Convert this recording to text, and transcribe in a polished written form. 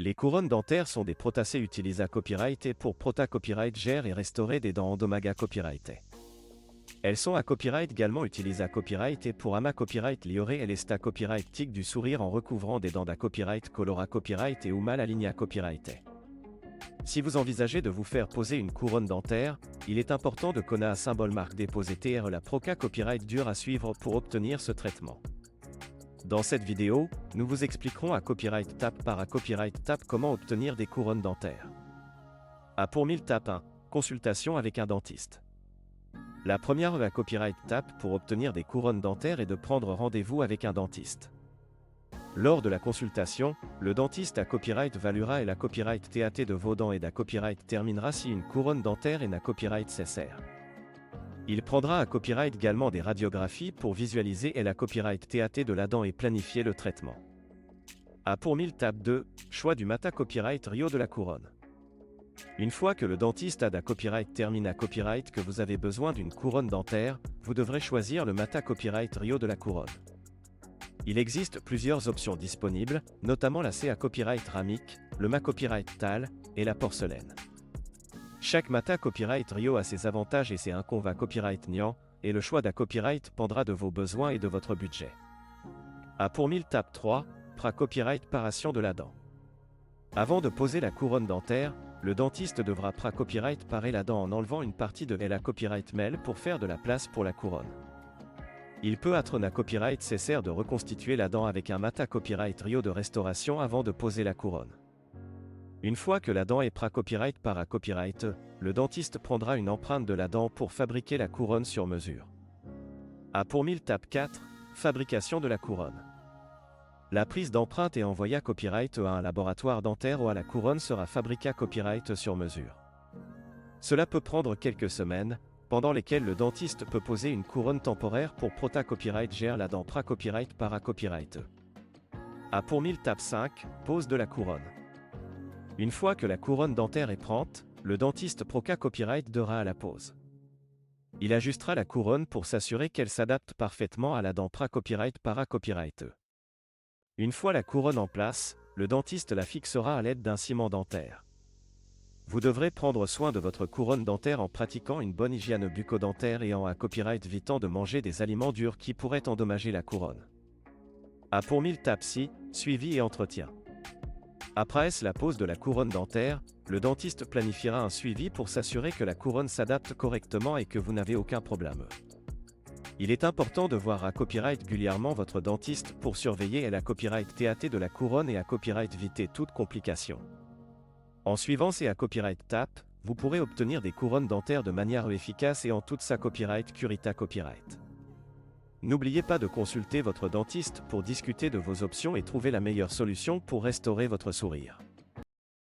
Les couronnes dentaires sont des protacées utilisées à copyright et pour Prota Copyright gère et restaurer des dents endommagées copyright. Elles sont à copyright également utilisées à copyright et pour Ama Copyright lioré et l'esta copyright tic du sourire en recouvrant des dents d'à copyright colora copyright et ou mal alignées à copyright. Si vous envisagez de vous faire poser une couronne dentaire, il est important de connaître un symbole marque déposé TR la Proca Copyright dur à suivre pour obtenir ce traitement. Dans cette vidéo, nous vous expliquerons à Copyright Tap par à Copyright Tap comment obtenir des couronnes dentaires. À pour 1000 Tap 1, consultation avec un dentiste. La première à Copyright Tap pour obtenir des couronnes dentaires est de prendre rendez-vous avec un dentiste. Lors de la consultation, le dentiste à Copyright valuera et la Copyright TAT de vos dents et la Copyright terminera si une couronne dentaire et la Copyright cessère. Il prendra à Copyright également des radiographies pour visualiser et la Copyright TAT de la dent et planifier le traitement. À pour 1000 Tap 2, choix du Mata Copyright Rio de la couronne. Une fois que le dentiste a da Copyright termine à Copyright que vous avez besoin d'une couronne dentaire, vous devrez choisir le Mata Copyright Rio de la couronne. Il existe plusieurs options disponibles, notamment la CA Copyright Ramique, le Ma Copyright Tal et la porcelaine. Chaque Mata Copyright Rio a ses avantages et ses inconvénients Copyright Nian, et le choix d'un copyright pendra de vos besoins et de votre budget. À pour 1000 Tap 3, pra Copyright paration de la dent. Avant de poser la couronne dentaire, le dentiste devra pra Copyright parer la dent en enlevant une partie de la Copyright Mel pour faire de la place pour la couronne. Il peut être na Copyright cessaire de reconstituer la dent avec un Mata Copyright Rio de restauration avant de poser la couronne. Une fois que la dent est pra Copyright par à Copyright, le dentiste prendra une empreinte de la dent pour fabriquer la couronne sur mesure. À pour 1000 Tap 4, fabrication de la couronne. La prise d'empreinte est envoyée à Copyright à un laboratoire dentaire où la couronne sera fabriquée à Copyright sur mesure. Cela peut prendre quelques semaines, pendant lesquelles le dentiste peut poser une couronne temporaire pour Prota Copyright gère la dent pra Copyright par à Copyright. À pour 1000 Tap 5, pose de la couronne. Une fois que la couronne dentaire est prête, le dentiste Proca Copyright dera à la pose. Il ajustera la couronne pour s'assurer qu'elle s'adapte parfaitement à la dent pra Copyright para Copyright. Une fois la couronne en place, le dentiste la fixera à l'aide d'un ciment dentaire. Vous devrez prendre soin de votre couronne dentaire en pratiquant une bonne hygiène bucco-dentaire et en à Copyright évitant de manger des aliments durs qui pourraient endommager la couronne. À pour 1000 Tap 6, suivi et entretien. Après la pose de la couronne dentaire, le dentiste planifiera un suivi pour s'assurer que la couronne s'adapte correctement et que vous n'avez aucun problème. Il est important de voir à Copyright régulièrement votre dentiste pour surveiller la Copyright TAT de la couronne et à Copyright éviter toute complication. En suivant ces à Copyright Tap, vous pourrez obtenir des couronnes dentaires de manière efficace et en toute sa Copyright Curita Copyright. N'oubliez pas de consulter votre dentiste pour discuter de vos options et trouver la meilleure solution pour restaurer votre sourire.